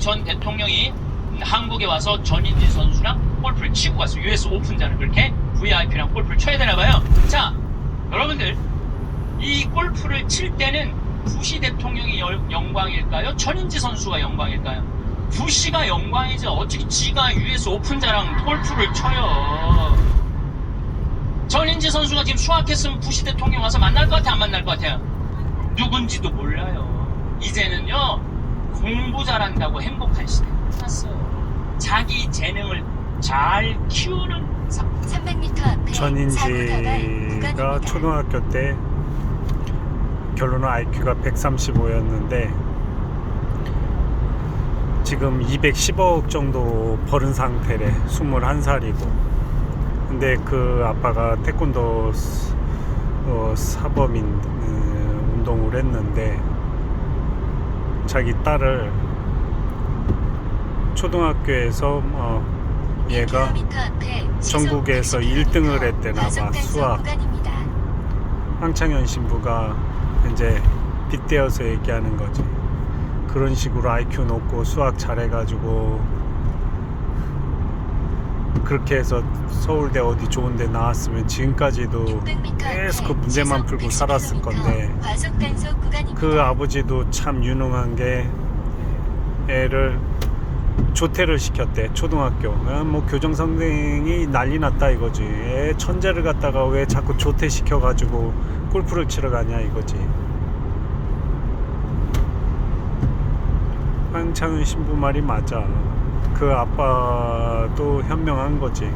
전 대통령이 한국에 와서 전인지 선수랑 골프를 치고 갔어요. US 오픈자는 그렇게 VIP랑 골프를 쳐야 되나봐요. 자, 여러분들, 이 골프를 칠 때는 부시 대통령이 영광일까요? 전인지 선수가 영광일까요? 부시가 영광이죠. 어떻게 지가 US 오픈자랑 골프를 쳐요? 전인지 선수가 지금 수학했으면 부시 대통령 와서 만날 것 같아요? 안 만날 것 같아요? 누군지도 몰라요. 이제는요, 공부 잘한다고 행복한 시대 끝났어요. 자기 재능을 잘 키우는 300m 앞에 전인지가 초등학교 때 결론은 IQ가 135였는데 지금 210억 정도 벌은 상태래. 21살이고. 근데 그 아빠가 태권도 사범인 운동을 했는데 자기 딸을 초등학교에서 얘가 전국에서 1등을 했대나봐. 수학. 황창현 신부가 이제 빗대어서 얘기하는 거지. 그런 식으로 IQ 높고 수학 잘해가지고 그렇게 해서 서울대 어디 좋은데 나왔으면 지금까지도 계속 그 문제만 풀고 살았을 건데, 그 아버지도 참 유능한 게 애를 조퇴를 시켰대. 초등학교 뭐 교정 선생이 난리 났다 이거지. 애 천재를 갖다가 왜 자꾸 조퇴 시켜가지고 골프를 치러 가냐 이거지. 황창은 신부 말이 맞아. 그 아빠도 현명한 거지.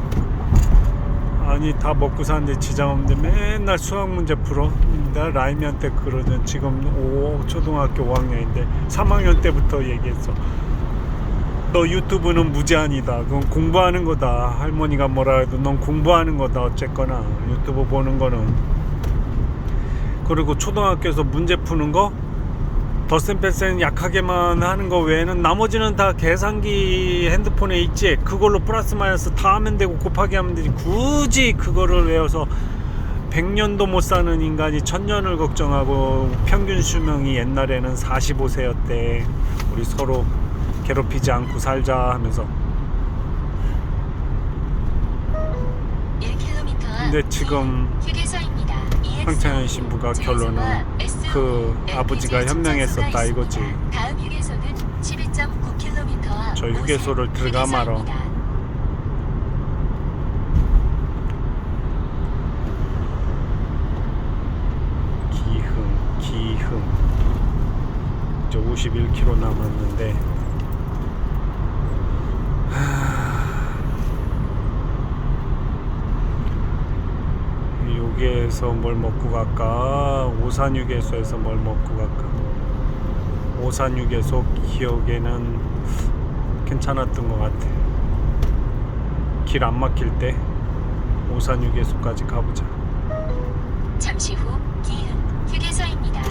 아니 다 먹고 사는데 지장 없는데 맨날 수학 문제 풀어. 나 라임이한테 그러는, 지금 초등학교 5학년인데 3학년 때부터 얘기했어. 너 유튜브는 무제한이다. 그건 공부하는 거다. 할머니가 뭐라 해도 넌 공부하는 거다. 어쨌거나 유튜브 보는 거는. 그리고 초등학교에서 문제 푸는 거 덧셈 뺄셈 약하게만 하는 거 외에는 나머지는 다 계산기 핸드폰에 있지. 그걸로 플러스 마이너스 다 하면 되고 곱하기 하면 되지. 굳이 그거를 외워서 100년도 못 사는 인간이 1000년을 걱정하고, 평균 수명이 옛날에는 45세였대. 우리 서로 괴롭히지 않고 살자 하면서. 근데 지금 황창현 신부가 결론은 그 아버지가 현명했었다 이거지. 다음 휴게소는 11.9km 저 휴게소를 들어가 말어. 기흥 이제 51km 남았는데, 여기에서 뭘 먹고 갈까? 오산휴게소에서 뭘 먹고 갈까? 오산휴게소 기억에는 괜찮았던 것 같아. 길 안 막힐 때 오산휴게소까지 가보자. 잠시 후 기흥 휴게소입니다.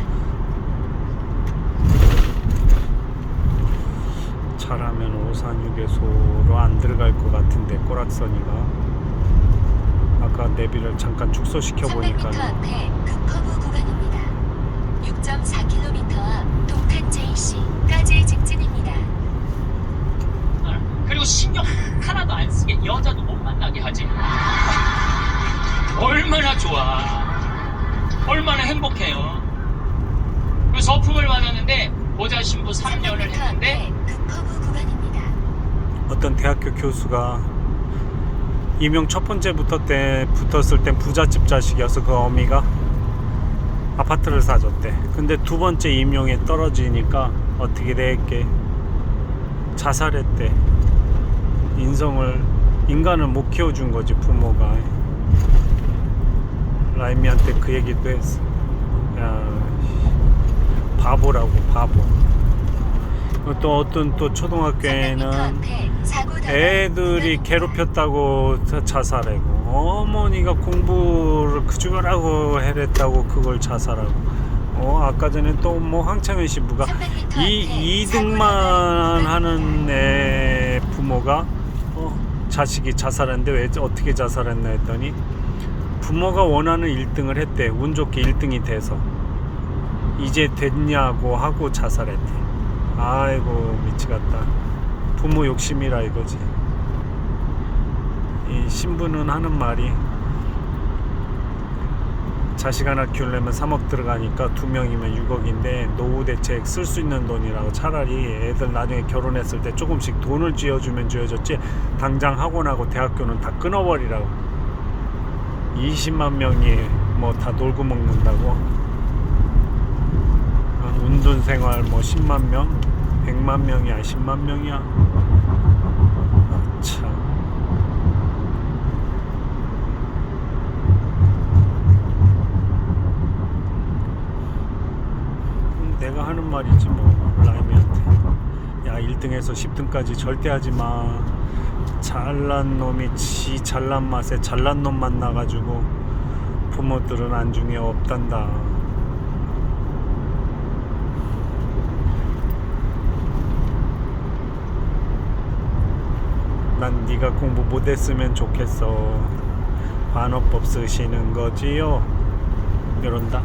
잘하면 오산휴게소로 안 들어갈 것 같은데, 꼬락서니가. 아까 내비를 잠깐 축소시켜 보니까 300m 앞에 급커브 구간입니다. 6.4km 앞 동탄 JC까지 직진입니다. 그리고 신경 하나도 안 쓰게 여자도 못 만나게 하지. 얼마나 좋아. 얼마나 행복해요. 그 서품을 받았는데 보자 신부 3년을 했는데, 급커브 구간입니다. 어떤 대학교 교수가 임용 첫 번째 붙었을 땐 부잣집 자식이어서 그 어미가 아파트를 사줬대. 근데 두 번째 임용에 떨어지니까 어떻게 됐게? 자살했대. 인간을 못 키워준 거지 부모가. 라임이한테 그 얘기도 했어. 야, 바보라고, 바보. 또 어떤 또 초등학교에는 애들이 괴롭혔다고 자살하고, 어머니가 공부를 그죽으라고 해랬다고 그걸 자살하고, 아까 전에 또 뭐 황창현 신부가 2등만 하는 애 부모가 자식이 자살했는데 왜 어떻게 자살했나 했더니 부모가 원하는 1등을 했대. 운 좋게 1등이 돼서 이제 됐냐고 하고 자살했대. 아이고 미치겠다. 부모 욕심이라 이거지. 이 신부는 하는 말이 자식 하나 키우려면 3억 들어가니까 2명이면 6억인데 노후 대책 쓸 수 있는 돈이라고. 차라리 애들 나중에 결혼했을 때 조금씩 돈을 쥐어주면 쥐어줬지 당장 학원하고 대학교는 다 끊어버리라고. 20만 명이 뭐 다 놀고 먹는다고. 운둔 생활 뭐 10만 명 100만 명이야 10만 명이야. 참. 내가 하는 말이지 뭐. 라임이한테 야 1등에서 10등까지 절대 하지마. 잘난 놈이 지 잘난 맛에 잘난 놈 만나가지고 부모들은 안중에 없단다. 난 네가 공부 못했으면 좋겠어. 관어법 쓰시는 거지요? 이런다.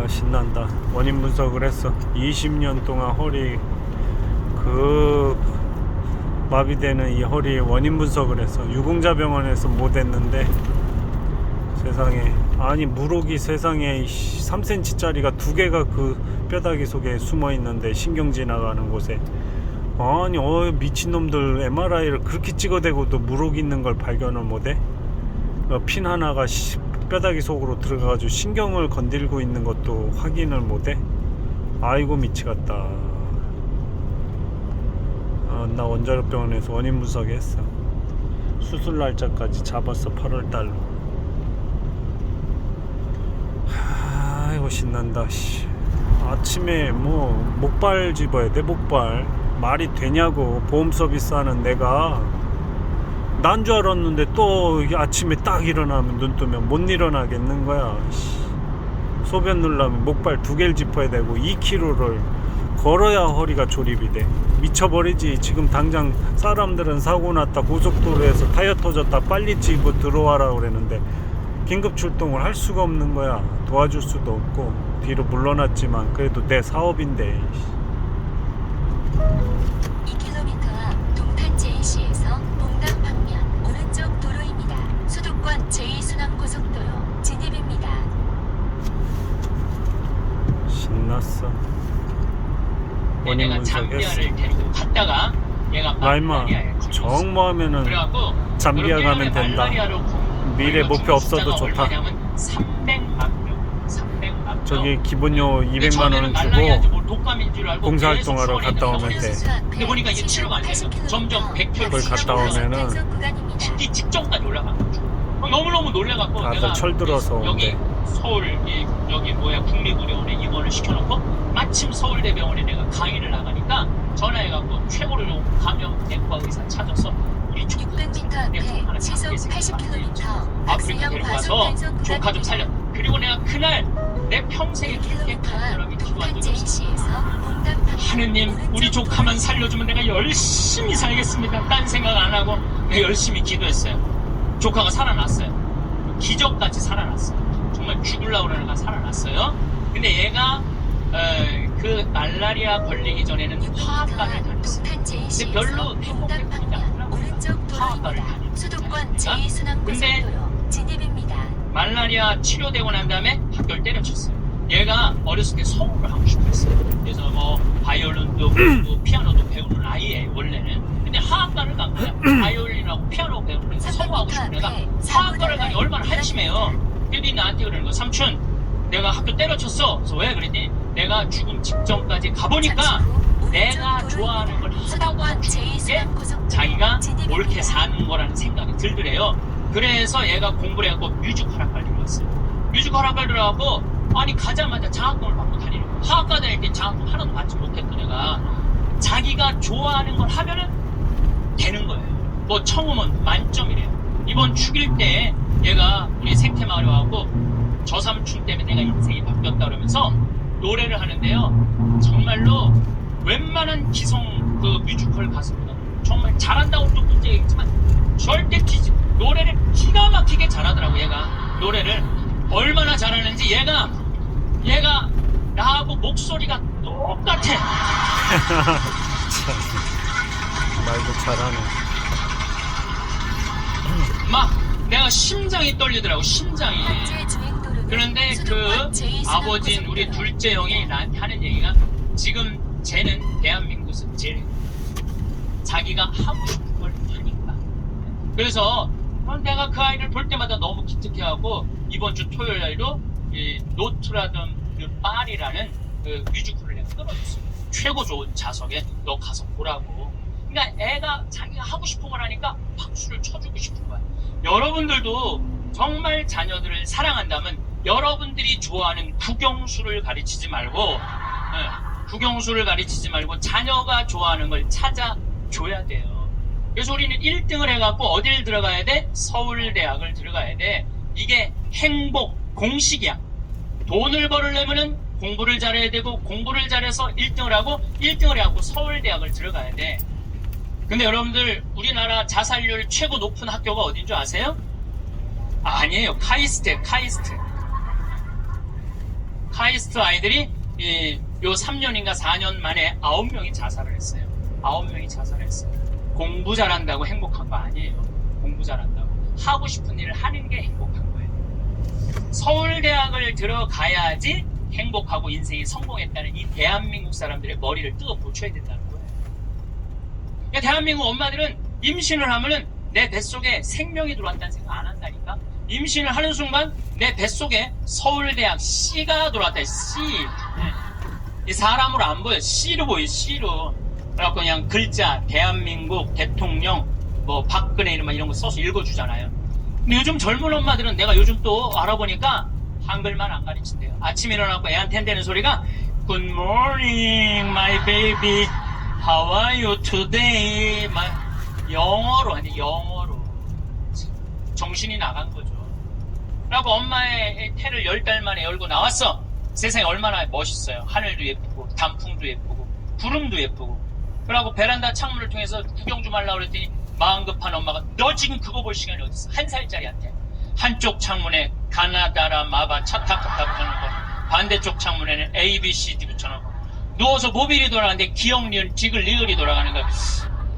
신난다. 원인 분석을 했어. 20년 동안 허리 마비되는 이 허리 원인 분석을 했어. 유공자병원에서 못했는데 세상에. 아니 무록이 세상에 3cm 짜리가 2개가 그 뼈다귀 속에 숨어 있는데 신경 지나가는 곳에. 아니 미친놈들 MRI를 그렇게 찍어대고도 무록 있는 걸 발견을 못해? 핀 하나가 뼈다귀 속으로 들어가가지고 신경을 건들고 있는 것도 확인을 못해? 아이고 미치겠다. 나 원자력병원에서 원인 분석했어. 수술 날짜까지 잡았어. 8월달로. 아이고 신난다. 아침에 뭐 목발 집어야 돼. 목발 말이 되냐고. 보험 서비스 하는 내가. 난 줄 알았는데 또 아침에 딱 일어나면 눈 뜨면 못 일어나겠는 거야. 소변 누려면 목발 2개를 짚어야 되고 2km를 걸어야 허리가 조립이 돼. 미쳐버리지. 지금 당장 사람들은 사고 났다 고속도로에서 타이어 터졌다 빨리 집어 들어와라 그랬는데 긴급 출동을 할 수가 없는 거야. 도와줄 수도 없고 뒤로 물러났지만 그래도 내 사업인데. 2km 앞 동탄 JC에서 봉담 방면 오른쪽 도로입니다. 수도권 제2순환고속도로 진입입니다. 신났어. 원인 내가 분석했어. 잠비아를 데리고 갔다가 얘가 라임아 말라리아에 걸렸어. 정모하면은 그래갖고 잠비아 가면 된다. 미래 목표 없어도 좋다. 300만 명. 300만 명. 저기 기본료 200만 원을 주고 봉사활동하러 갔다 오면 돼. 근데 보니까 이게 치료가 안 돼서 점점 100km 그걸 갔다 오면은 죽기 직전까지 올라가가지고 너무너무 놀래갖고 다들 내가 철들어서 여기 온대. 서울 여기 국립의료원에 입원을 시켜놓고 마침 서울대병원에 내가 강의를 나가니까 전화해갖고 최고로 감염내과 의사 찾아서 우리 600m 앞에 시속 80km 아프리카 데리고 와서 조카 좀 살려. 그리고 내가 그날 내 평생에 그렇게 1km 큰 사람이 앞 기도한 동탄 적이 없어. JC에서 봉담 방면 하느님 우리 오른쪽 조카만 도로입니다. 살려주면 내가 열심히 살겠습니다. 딴 생각 안 하고 내가 열심히 기도했어요. 조카가 살아났어요. 기적같이 살아났어요. 정말 죽으려고 그러는 애가 살아났어요. 근데 얘가 그 말라리아 걸리기 전에는 화학과를 다녔어요. 동탄 JC에서 근데 별로 봉담 행복해 보이지 방면 않더라고요. 오른쪽 화학과를 도로입니다. 다녔어요. 수도권 근데 제2순환고속도로 진입입니다. 말라리아 치료되고 난 다음에 학교를 때려쳤어요. 얘가 어렸을 때 성우를 하고 싶어 했어요. 그래서 뭐 바이올린도 배우고 피아노도 배우는 아이예요 원래는. 근데 화학과를 간 거야. 바이올린하고 피아노 배우는 성우하고 싶은 애가 화학과를 가니 얼마나 한심해요. 근데 나한테 그러는 거 삼촌 내가 학교 때려쳤어. 그래서 왜 그랬더니 내가 죽음 직전까지 가보니까 내가 좋아하는 걸 하다가 죽는 게 자기가 옳게 사는 거라는 생각이 들더래요. 그래서 얘가 공부를 해갖고 뮤지컬 학과를 들어갔어요. 뮤지컬 학과를 들어가고 아니 가자마자 장학금을 받고 다니는 거야. 화학과 다닐 때 장학금 하나도 받지 못했던 애가 자기가 좋아하는 걸 하면은 되는 거예요. 뭐 청음은 만점이래요. 이번 축일 때 얘가 우리 생태마을에 와갖고 저 삼촌 때문에 내가 인생이 바뀌었다 그러면서 노래를 하는데요. 정말로 웬만한 기성 그 뮤지컬 가수보다 정말 잘한다고 또 문제가 있지만 절대 노래를 기가 막히게 잘하더라고. 얘가 노래를 얼마나 잘하는지 얘가 나하고 목소리가 똑같아. 말도 잘하네. 막 내가 심장이 떨리더라고. 심장이. 현재 주행도로는 그런데 그 수도권 제2 아버지인 우리 순환고속도로. 둘째 형이 나한테 하는 얘기가 지금 쟤는 대한민국에서 제일 자기가 하고 싶은 걸 하니까. 그래서 내가 그 아이를 볼 때마다 너무 기특해하고 이번 주 토요일 날도 이 노트라든 그 파리라는 그 뮤지컬을 내가 끊어줬어요. 최고 좋은 좌석에 너 가서 보라고. 그러니까 애가 자기가 하고 싶은 걸 하니까 박수를 쳐주고 싶은 거야. 여러분들도 정말 자녀들을 사랑한다면 여러분들이 좋아하는 국영수를 가르치지 말고 국영수를 가르치지 말고 자녀가 좋아하는 걸 찾아줘야 돼요. 그래서 우리는 1등을 해갖고 어딜 들어가야 돼? 서울대학을 들어가야 돼. 이게 행복 공식이야. 돈을 벌으려면은 공부를 잘해야 되고 공부를 잘해서 1등을 하고 1등을 해갖고 서울대학을 들어가야 돼. 근데 여러분들 우리나라 자살률 최고 높은 학교가 어딘 줄 아세요? 아니에요. 카이스트예요. 카이스트 아이들이 요 3년인가 4년 만에 9명이 자살을 했어요. 9명이 자살을 했어요. 공부 잘한다고 행복한 거 아니에요. 공부 잘한다고 하고 싶은 일을 하는 게 행복한 거예요. 서울대학을 들어가야지 행복하고 인생이 성공했다는 이 대한민국 사람들의 머리를 뜯어 고쳐야 된다는 거예요. 그러니까 대한민국 엄마들은 임신을 하면은 내 뱃속에 생명이 들어왔다는 생각 안 한다니까. 임신을 하는 순간 내 뱃속에 서울대학 C가 들어왔다. C. 이 사람으로 안 보여. C로 보여. C로. 그래갖고 그냥 글자 대한민국 대통령 뭐 박근혜 이런 거 써서 읽어주잖아요. 근데 요즘 젊은 엄마들은 내가 요즘 또 알아보니까 한글만 안 가르친대요. 아침에 일어나고 애한테 한다는 소리가 Good morning my baby How are you today? 영어로 하니 영어로 정신이 나간 거죠. 그리고 엄마의 태를 10달 만에 열고 나왔어. 세상에 얼마나 멋있어요. 하늘도 예쁘고 단풍도 예쁘고 구름도 예쁘고. 그러고 베란다 창문을 통해서 구경 좀 하려고 그랬더니 마음 급한 엄마가 너 지금 그거 볼 시간이 어딨어. 1살짜리한테 한쪽 창문에 가나다라 마바 차타카타 붙여놓고 반대쪽 창문에는 ABCD 붙여놓고 누워서 모빌이 돌아가는데 기억, 리을, 지글, 리을이 돌아가는 거예요.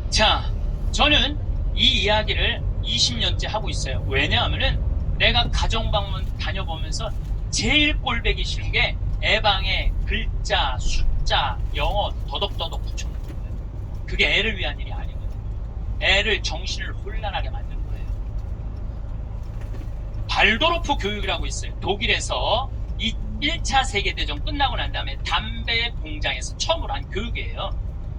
자, 저는 이 이야기를 20년째 하고 있어요. 왜냐하면은 내가 가정방문 다녀보면서 제일 꼴배기 싫은 게 애 방에 글자, 숫자, 영어 더덕더덕 붙여놓는 거예요. 그게 애를 위한 일이 아니거든요. 애를 정신을 혼란하게 만드는 거예요. 발도르프 교육이라고 있어요. 독일에서 이 1차 세계대전 끝나고 난 다음에 담배 공장에서 처음으로 한 교육이에요.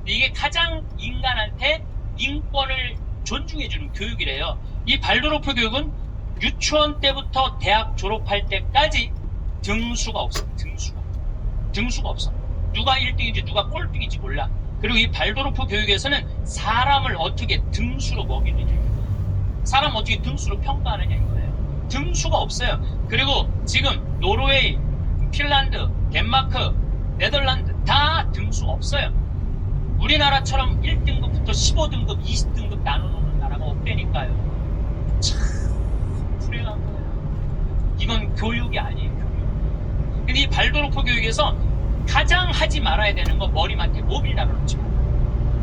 이게 가장 인간한테 인권을 존중해주는 교육이래요. 이 발도르프 교육은 유치원 때부터 대학 졸업할 때까지 등수가 없어. 등수가 없어. 누가 1등인지 누가 꼴등인지 몰라. 그리고 이 발도르프 교육에서는 사람을 어떻게 등수로 먹이느냐, 사람 어떻게 등수로 평가하느냐 이거예요. 등수가 없어요. 그리고 지금 노르웨이, 핀란드, 덴마크, 네덜란드 다 등수 없어요. 우리나라처럼 1등급부터 15등급, 20등급 나눠놓는 나라가 없다니까요. 참 불행한 거예요. 이건 교육이 아니에요. 교육. 근데 이 발도르프 교육에서 가장 하지 말아야 되는 거 머리맡에 모빌 달아놓지 마.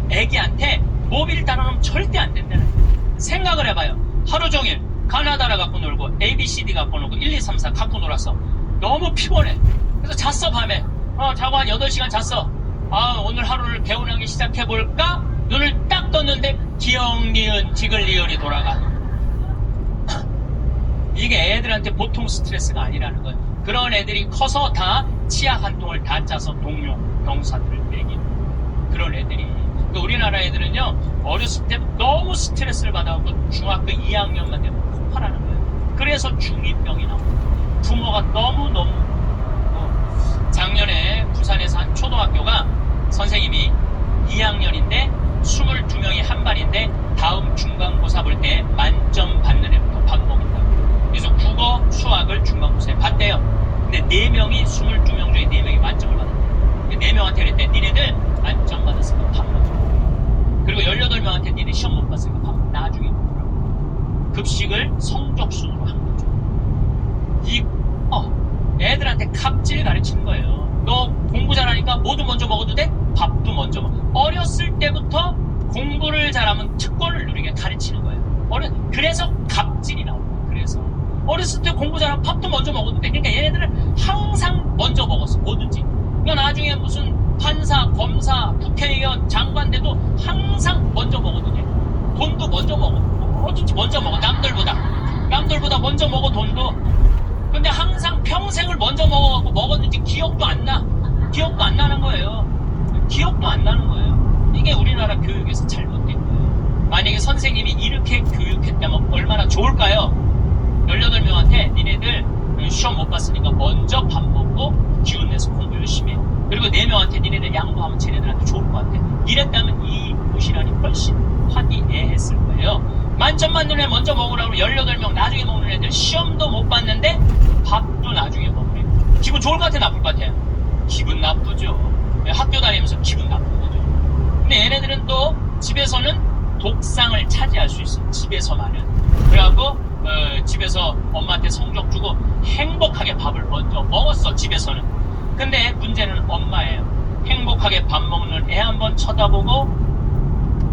애기한테 모빌 달아놓으면 절대 안 된다는 거예요. 생각을 해봐요. 하루 종일 가나다라 갖고 놀고 ABCD 갖고 놀고 1, 2, 3, 4 갖고 놀았어. 너무 피곤해. 그래서 잤어. 밤에 자고 한 8시간 잤어. 오늘 하루를 개운하게 시작해볼까? 눈을 딱 떴는데 기억, 니은, 지글, 리을이 돌아가. 이게 애들한테 보통 스트레스가 아니라는 거예요. 그런 애들이 커서 다 치아 한 통을 다 짜서 동료 병사들을 먹이는 그런 애들이. 그러니까 우리나라 애들은요 어렸을 때 너무 스트레스를 받아갖고 중학교 2학년만 되면 폭발하는 거예요. 그래서 중2병이 나옵니다. 부모가 너무너무. 작년에 부산에서 한 초등학교가 선생님이 2학년인데 22명이 한 반인데 다음 중간고사 볼 때 만점 받는 애부터 밥 먹인다고. 그래서 국어, 수학을 중간고사에 봤대요. 근데 4명이 22명 중에 4명이 만점을 받았대요. 4명한테 그랬대. 니네들 만점 받았으면 밥 먹어. 그리고 그리고 18명한테 니네 시험 못 봤으니까 밥 나중에 먹으라고. 급식을 성적순으로 한 거죠. 애들한테 갑질 가르치는 거예요. 너 공부 잘하니까 뭐도 먼저 먹어도 돼? 밥도 먼저 먹어. 어렸을 때부터 공부를 잘하면 특권을 누리게 가르치는 거예요. 그래서 갑질이 나오는 거예요. 그래서 어렸을 때 공부 잘하면 밥도 먼저 먹어도 돼. 그러니까 얘네들은 항상 먼저 먹었어. 뭐든지. 그러니까 나중에 무슨 판사, 검사, 국회의원, 장관 돼도 항상 먼저 먹어도 돼. 돈도 먼저 먹어. 뭐든지 먼저 먹어. 남들보다 먼저 먹어. 돈도. 근데 항상 평생을 먼저 먹어갖고 먹었는지 기억도 안 나는 거예요. 기억도 안 나는 거예요. 이게 우리나라 교육에서 잘못된 거예요. 만약에 선생님이 이렇게 교육했다면 얼마나 좋을까요? 18명한테 니네들 시험 못 봤으니까 먼저 밥 먹고 기운 내서 공부 열심히 해. 그리고 4명한테 니네들 양보하면 쟤네들한테 좋을 것 같아. 이랬다면 이 도시락이 훨씬 화기애애했을 거예요. 만점 맞는 애 먼저 먹으라고 18명 나중에 먹는 애들 시험도 못 봤는데 밥도 나중에 먹으래. 기분 좋을 것 같아, 나쁠 것 같아? 기분 나쁘죠. 학교 다니면서 기분 나쁜 거죠. 근데 얘네들은 또 집에서는 독상을 차지할 수 있어. 집에서만은. 그래갖고 집에서 엄마한테 성적 주고 행복하게 밥을 먼저 먹었어. 집에서는. 근데 문제는 엄마예요. 행복하게 밥 먹는 애 한번 쳐다보고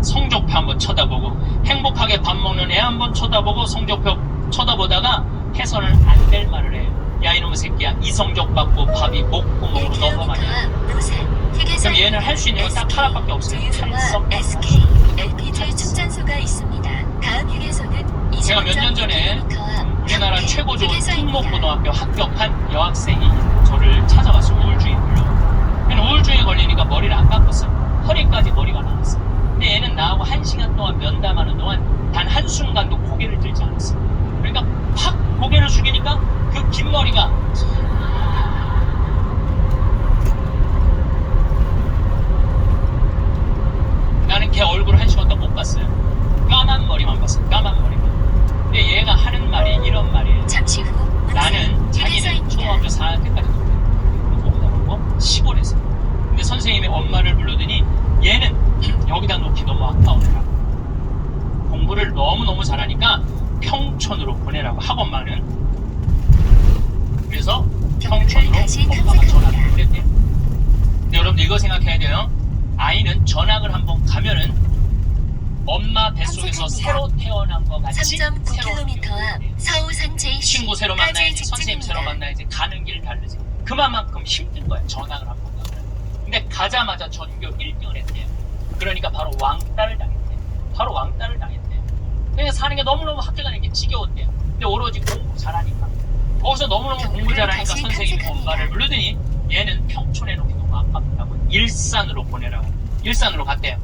성적표 한번 쳐다보고 행복하게 밥 먹는 애 한번 쳐다보고 성적표 쳐다보다가 해서는 안 될 말을 해요. 야 이놈의 새끼야, 이 성적 받고 밥이 목구멍으로 넘어가냐. 그럼 얘는 할 수 있는 건 딱 하나밖에 없어요. 탈석. SK LPG 충전소가 있습니다. 다음 휴게소는 제가 몇 년 전에 우리나라 최고 좋은 특목고등학교 합격한 여학생이 저를 찾아왔어요. 우울증에 우울증에 걸리니까 머리를 안 깎았어요. 허리까지 머리가 나왔어요. 근데 얘는 나하고 1시간 동안 면담하는 동안 단 한순간도 고개를 들지 않았어요. 그러니까 팍 고개를 숙이니까 그 긴 머리가 나는 걔 얼굴을 1시간 동안 못 봤어요. 까만 머리만 봤어요. 까만 머리만. 근데 얘가 하는 말이 이런 말이에요. 잠시 후 나는 자기는 초등학교 4학년 때까지 공부하고 시골에서. 근데 선생님이 엄마를 부르더니 얘는 여기다 놓기 너무 아까워라. 공부를 너무너무 잘하니까 평촌으로 보내라고, 학원만은. 그래서 평촌으로 엄마가 전학을 보냈대요. 근데 여러분들 이거 생각해야 돼요. 아이는 전학을 한번 가면은 엄마 뱃속에서 새로 태어난 것 같이 3.9km 앞 서우산 제 친구 새로 만나야지, 선생님 새로 만나야지, 가는 길 다르지. 그만큼 힘든 거야, 전학을 한번 가면. 근데 가자마자 전교 1등을 했대요. 그러니까 바로 왕따를 당했대요. 그러니까 사는 게 너무너무 학교 다니는 게 지겨웠대요. 근데 오로지 공부 잘하니까. 거기서 너무너무 공부 잘하니까 선생님이 엄마를 부르더니 얘는 평촌에 놓기 너무 아깝다고 일산으로 보내라고. 일산으로 갔대요.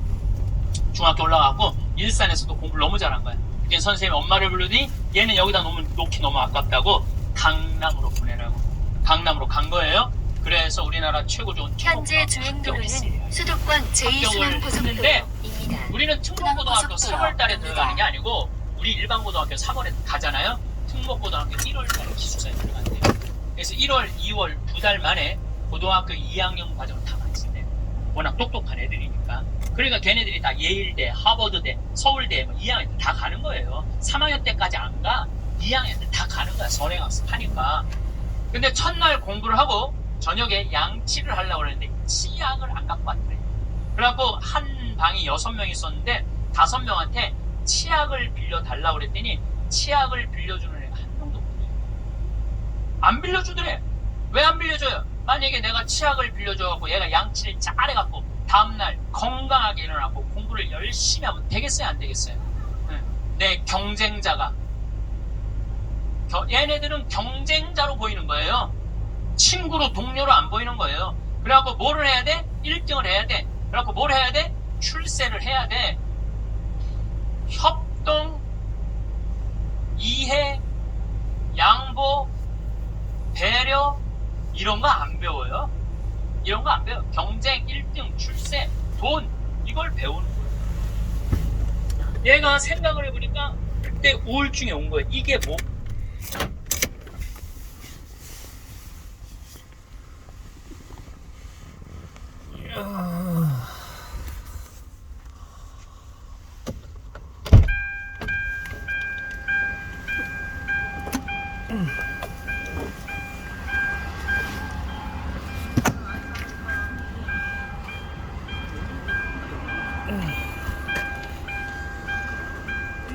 중학교 올라가고 일산에서도 공부를 너무 잘한 거야. 그때 선생님이 엄마를 부르더니 얘는 여기다 놓기 너무 아깝다고 강남으로 보내라고. 강남으로 간 거예요. 그래서 우리나라 최고 좋은 현재 주행도로는 수도권 제2순환고속도로입니다. 우리는 특목고등학교 3월달에 들어가는 게 아니고 우리 일반고등학교 3월에 가잖아요. 특목고등학교 1월달에 기숙사에 들어간대요. 그래서 1월, 2월 2달 만에 고등학교 2학년 과정을 다 마쳤대요. 워낙 똑똑한 애들이니까. 그러니까 걔네들이 다 예일대, 하버드대, 서울대 뭐 2학년 다 가는 거예요. 3학년 때까지 안 가. 2학년 때 다 가는 거야. 선행학습 하니까. 근데 첫날 공부를 하고 저녁에 양치를 하려고 그랬는데 치약을 안 갖고 왔대. 그래갖고 한 방이 6명이 있었는데 5명한테 치약을 빌려달라고 그랬더니 치약을 빌려주는 애가 한 명도 없대요. 안 빌려주더래. 왜 안 빌려줘요? 만약에 내가 치약을 빌려줘갖고 얘가 양치를 잘해갖고 다음날 건강하게 일어나고 공부를 열심히 하면 되겠어요? 안 되겠어요? 내 경쟁자가 얘네들은 경쟁자로 보이는 거예요. 친구로, 동료로 안 보이는 거예요. 그래갖고 뭐를 해야 돼? 1등을 해야 돼. 그래갖고 뭘 해야 돼? 출세를 해야 돼. 협동, 이해, 양보, 배려 이런 거 안 배워요. 이런 거 안 배워요. 경쟁, 1등, 출세, 돈 이걸 배우는 거예요. 얘가 생각을 해보니까 그때 우울증이 온 거예요. 이게 뭐?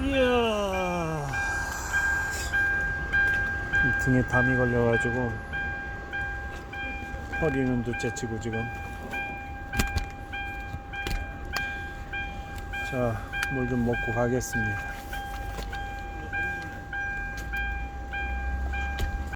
이야, 이 등에 담이 걸려가지고 허리는 둘째치고 지금. 자, 물 좀 먹고 가겠습니다.